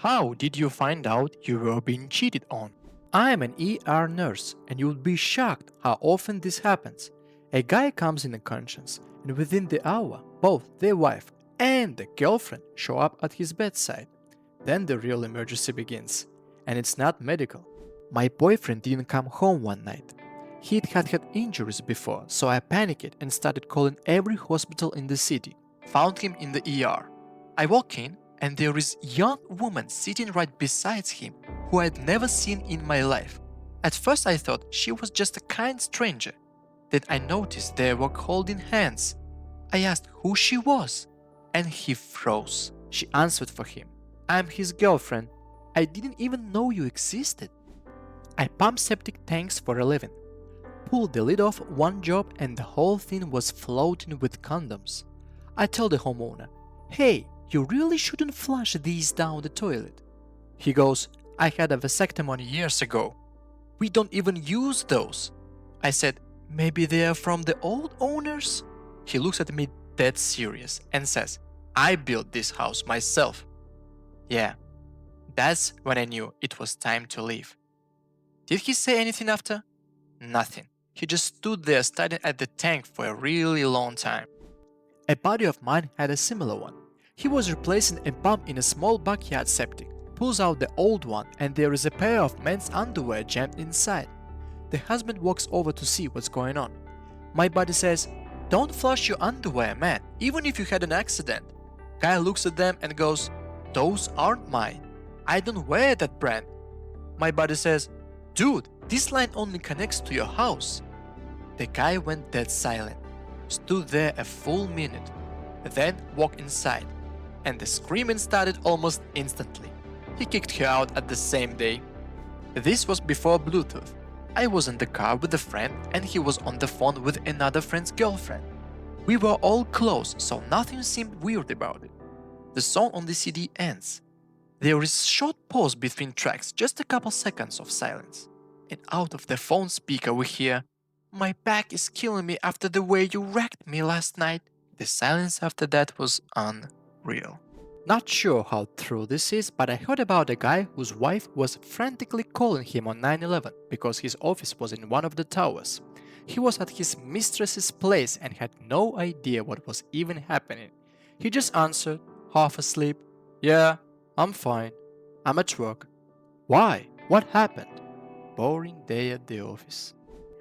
How did you find out you were being cheated on? I am an ER nurse, and you would be shocked how often this happens. A guy comes in unconscious, and within the hour, both the wife and the girlfriend show up at his bedside. Then the real emergency begins, and it's not medical. My boyfriend didn't come home one night. He'd had injuries before, so I panicked and started calling every hospital in the city. Found him in the ER. I walk in, and there is a young woman sitting right beside him who I'd never seen in my life. At first I thought she was just a kind stranger. Then I noticed they were holding hands. I asked who she was, and he froze. She answered for him. I'm his girlfriend. I didn't even know you existed. I pump septic tanks for a living. Pulled the lid off one job and the whole thing was floating with condoms. I tell the homeowner, hey, you really shouldn't flush these down the toilet. He goes, I had a vasectomy years ago. We don't even use those. I said, maybe they are from the old owners? He looks at me dead serious and says, I built this house myself. Yeah, that's when I knew it was time to leave. Did he say anything after? Nothing. He just stood there staring at the tank for a really long time. A buddy of mine had a similar one. He was replacing a pump in a small backyard septic, pulls out the old one, and there is a pair of men's underwear jammed inside. The husband walks over to see what's going on. My buddy says, don't flush your underwear, man, even if you had an accident. Guy looks at them and goes, those aren't mine. I don't wear that brand. My buddy says, dude, this line only connects to your house. The guy went dead silent, stood there a full minute, then walked inside, and the screaming started almost instantly. He kicked her out at the same day. This was before Bluetooth. I was in the car with a friend and he was on the phone with another friend's girlfriend. We were all close, so nothing seemed weird about it. The song on the CD ends. There is a short pause between tracks, just a couple seconds of silence. And out of the phone speaker we hear, my back is killing me after the way you wrecked me last night. The silence after that was unreal. Not sure how true this is, but I heard about a guy whose wife was frantically calling him on 9/11 because his office was in one of the towers. He was at his mistress's place and had no idea what was even happening. He just answered, half asleep, yeah, I'm fine. I'm at work. Why? What happened? Boring day at the office.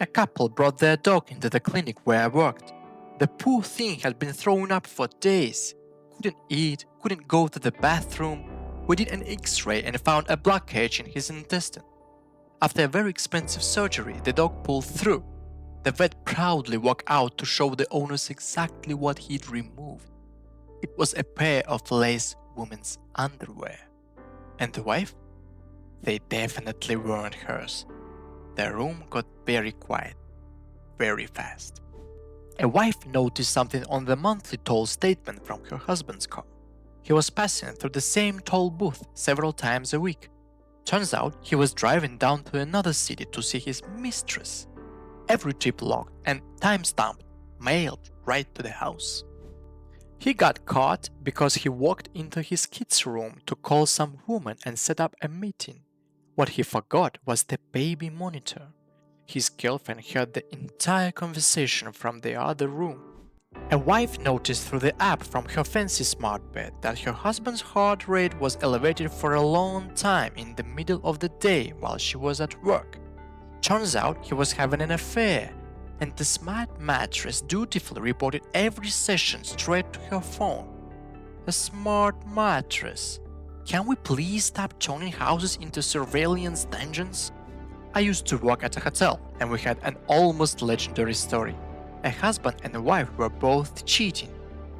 A couple brought their dog into the clinic where I worked. The poor thing had been thrown up for days. Couldn't eat, couldn't go to the bathroom. We did an X-ray and found a blockage in his intestine. After a very expensive surgery, the dog pulled through. The vet proudly walked out to show the owners exactly what he'd removed. It was a pair of lace women's underwear. And the wife? They definitely weren't hers. The room got very quiet, very fast. A wife noticed something on the monthly toll statement from her husband's car. He was passing through the same toll booth several times a week. Turns out he was driving down to another city to see his mistress. Every trip logged and time-stamped, mailed right to the house. He got caught because he walked into his kids' room to call some woman and set up a meeting. What he forgot was the baby monitor. His girlfriend heard the entire conversation from the other room. A wife noticed through the app from her fancy smart bed that her husband's heart rate was elevated for a long time in the middle of the day while she was at work. Turns out he was having an affair, and the smart mattress dutifully reported every session straight to her phone. A smart mattress. Can we please stop turning houses into surveillance dungeons? I used to work at a hotel, and we had an almost legendary story. A husband and a wife were both cheating.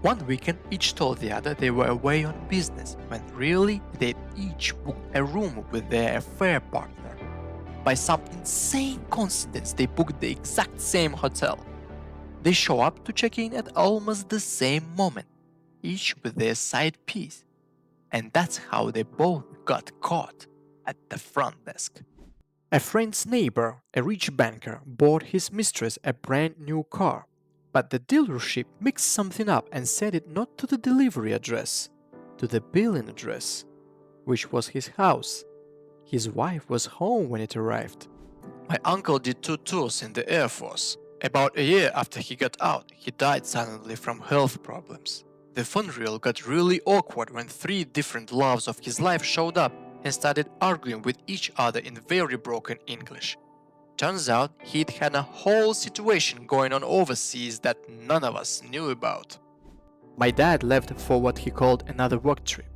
One weekend, each told the other they were away on business, when really they'd each booked a room with their affair partner. By some insane coincidence, they booked the exact same hotel. They show up to check in at almost the same moment, each with their side piece. And that's how they both got caught at the front desk. A friend's neighbor, a rich banker, bought his mistress a brand new car, but the dealership mixed something up and sent it not to the delivery address, to the billing address. which was his house. His wife was home when it arrived. My uncle did 2 tours in the Air Force. About a year after he got out, he died suddenly from health problems. The funeral got really awkward when 3 different loves of his life showed up and started arguing with each other in very broken English. Turns out he'd had a whole situation going on overseas that none of us knew about. My dad left for what he called another work trip.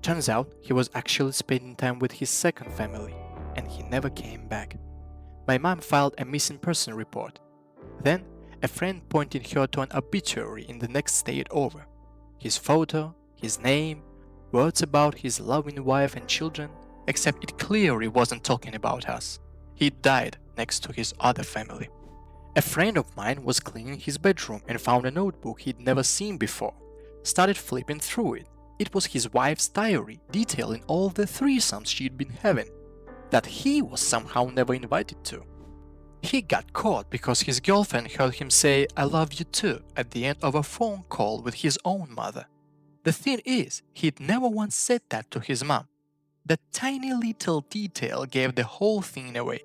Turns out he was actually spending time with his second family, and he never came back. My mom filed a missing person report. Then, a friend pointed her to an obituary in the next state over. His photo, his name, words about his loving wife and children, except it clearly wasn't talking about us. He died next to his other family. A friend of mine was cleaning his bedroom and found a notebook he'd never seen before. Started flipping through it. It was his wife's diary detailing all the threesomes she'd been having, that he was somehow never invited to. He got caught because his girlfriend heard him say "I love you too" at the end of a phone call with his own mother. The thing is, he'd never once said that to his mom. That tiny little detail gave the whole thing away.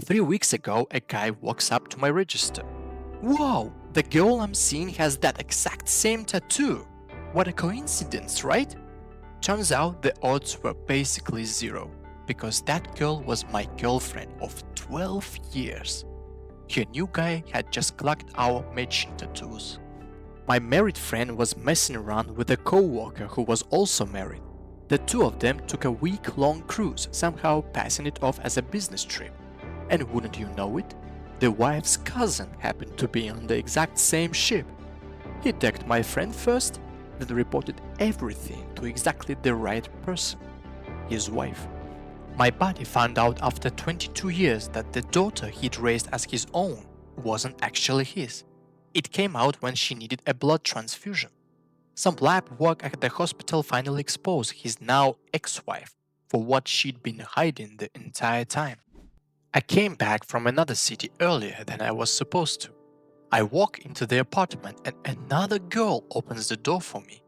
3 weeks ago, a guy walks up to my register. "Wow, the girl I'm seeing has that exact same tattoo. What a coincidence, right?" Turns out the odds were basically zero, because that girl was my girlfriend of 12 years. Her new guy had just clocked our matching tattoos. My married friend was messing around with a co-worker who was also married. The two of them took a week-long cruise, somehow passing it off as a business trip. And wouldn't you know it, the wife's cousin happened to be on the exact same ship. He decked my friend first, then reported everything to exactly the right person, his wife. My buddy found out after 22 years that the daughter he'd raised as his own wasn't actually his. It came out when she needed a blood transfusion. Some lab work at the hospital finally exposed his now ex-wife for what she'd been hiding the entire time. I came back from another city earlier than I was supposed to. I walk into the apartment and another girl opens the door for me.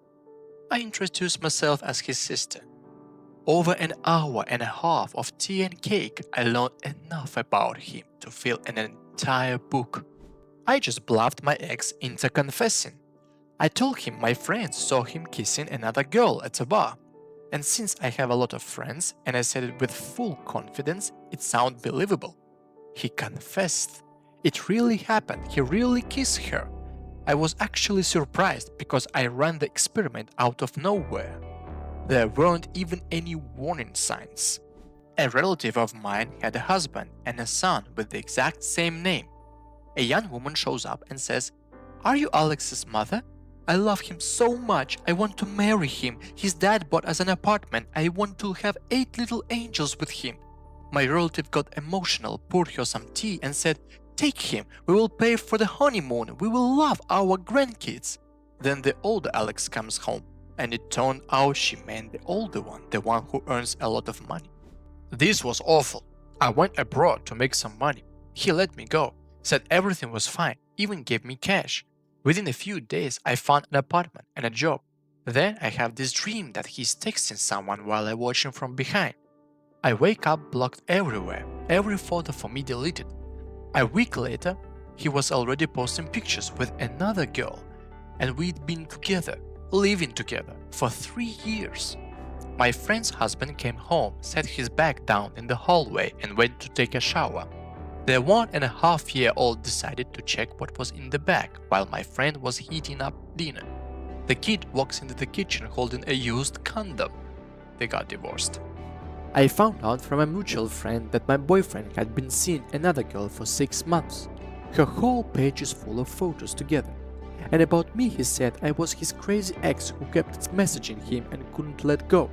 I introduce myself as his sister. Over an hour and a half of tea and cake, I learned enough about him to fill an entire book. I just bluffed my ex into confessing. I told him my friends saw him kissing another girl at a bar. And since I have a lot of friends and I said it with full confidence, it sounded believable. He confessed. It really happened. He really kissed her. I was actually surprised because I ran the experiment out of nowhere. There weren't even any warning signs. A relative of mine had a husband and a son with the exact same name. A young woman shows up and says, "Are you Alex's mother? I love him so much. I want to marry him. His dad bought us an apartment. I want to have 8 little angels with him." My relative got emotional, poured her some tea and said, "Take him. We will pay for the honeymoon. We will love our grandkids." Then the older Alex comes home, and it turned out she meant the older one, the one who earns a lot of money. This was awful. I went abroad to make some money. He let me go, said everything was fine, even gave me cash. Within a few days, I found an apartment and a job. Then I have this dream that he's texting someone while I watch him from behind. I wake up blocked everywhere, every photo for me deleted. A week later, he was already posting pictures with another girl, and we'd been together, living together, for 3 years. My friend's husband came home, set his bag down in the hallway and went to take a shower. The 1.5-year-old decided to check what was in the bag while my friend was heating up dinner. The kid walks into the kitchen holding a used condom. They got divorced. I found out from a mutual friend that my boyfriend had been seeing another girl for 6 months. Her whole page is full of photos together. And about me he said I was his crazy ex who kept messaging him and couldn't let go.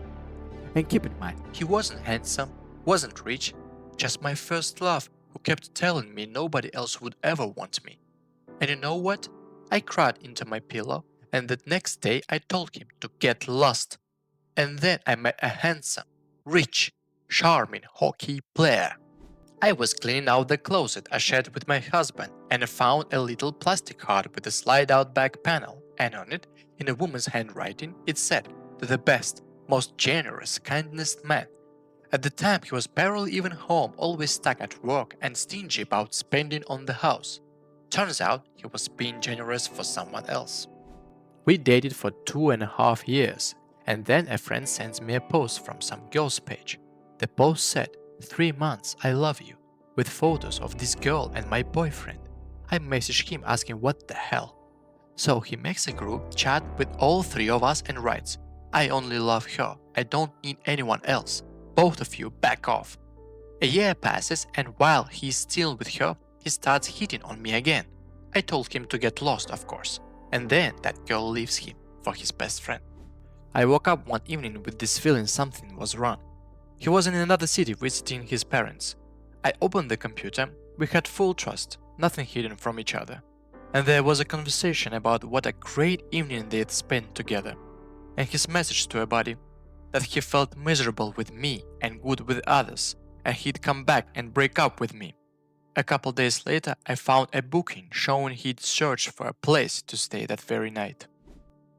And keep in mind, he wasn't handsome, wasn't rich, just my first love, who kept telling me nobody else would ever want me. And you know what? I cried into my pillow, and the next day I told him to get lost. And then I met a handsome, rich, charming hockey player. I was cleaning out the closet I shared with my husband and I found a little plastic heart with a slide-out back panel, and on it, in a woman's handwriting, it said, "To the best, most generous, kindest man. At the time he was barely even home, always stuck at work and stingy about spending on the house. Turns out he was being generous for someone else. We dated for 2.5 years, and then a friend sends me a post from some girl's page. The post said, 3 months, I love you, with photos of this girl and my boyfriend. I messaged him asking what the hell. So he makes a group chat with all three of us and writes, I only love her, I don't need anyone else. Both of you back off. A year passes, and while he's still with her, he starts hitting on me again. I told him to get lost, of course, and then that girl leaves him for his best friend. I woke up one evening with this feeling something was wrong. He was in another city visiting his parents. I opened the computer, we had full trust, nothing hidden from each other. And there was a conversation about what a great evening they had spent together. And his message to a buddy, that he felt miserable with me and good with others, and he'd come back and break up with me. A couple days later, I found a booking showing he'd searched for a place to stay that very night.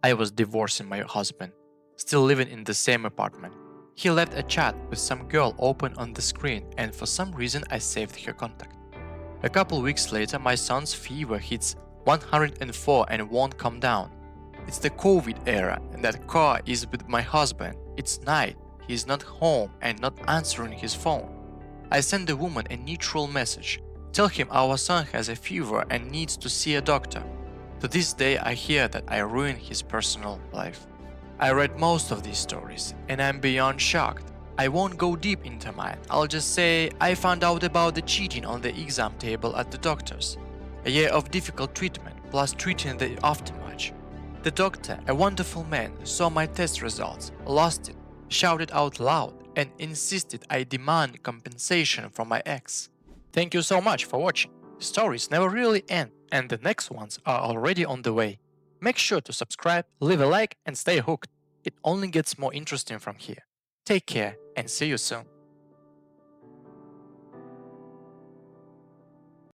I was divorcing my husband, still living in the same apartment. He left a chat with some girl open on the screen, and for some reason I saved her contact. A couple weeks later, my son's fever hits 104 and won't come down. It's the COVID era, and that car is with my husband. It's night, he is not home and not answering his phone. I send the woman a neutral message. Tell him our son has a fever and needs to see a doctor. To this day I hear that I ruined his personal life. I read most of these stories, and I'm beyond shocked. I won't go deep into mine, I'll just say I found out about the cheating on the exam table at the doctor's. A year of difficult treatment, plus treating the aftermath. The doctor, a wonderful man, saw my test results, lost it, shouted out loud, and insisted I demand compensation from my ex. Thank you so much for watching. Stories never really end, and the next ones are already on the way. Make sure to subscribe, leave a like, and stay hooked. It only gets more interesting from here. Take care, and see you soon.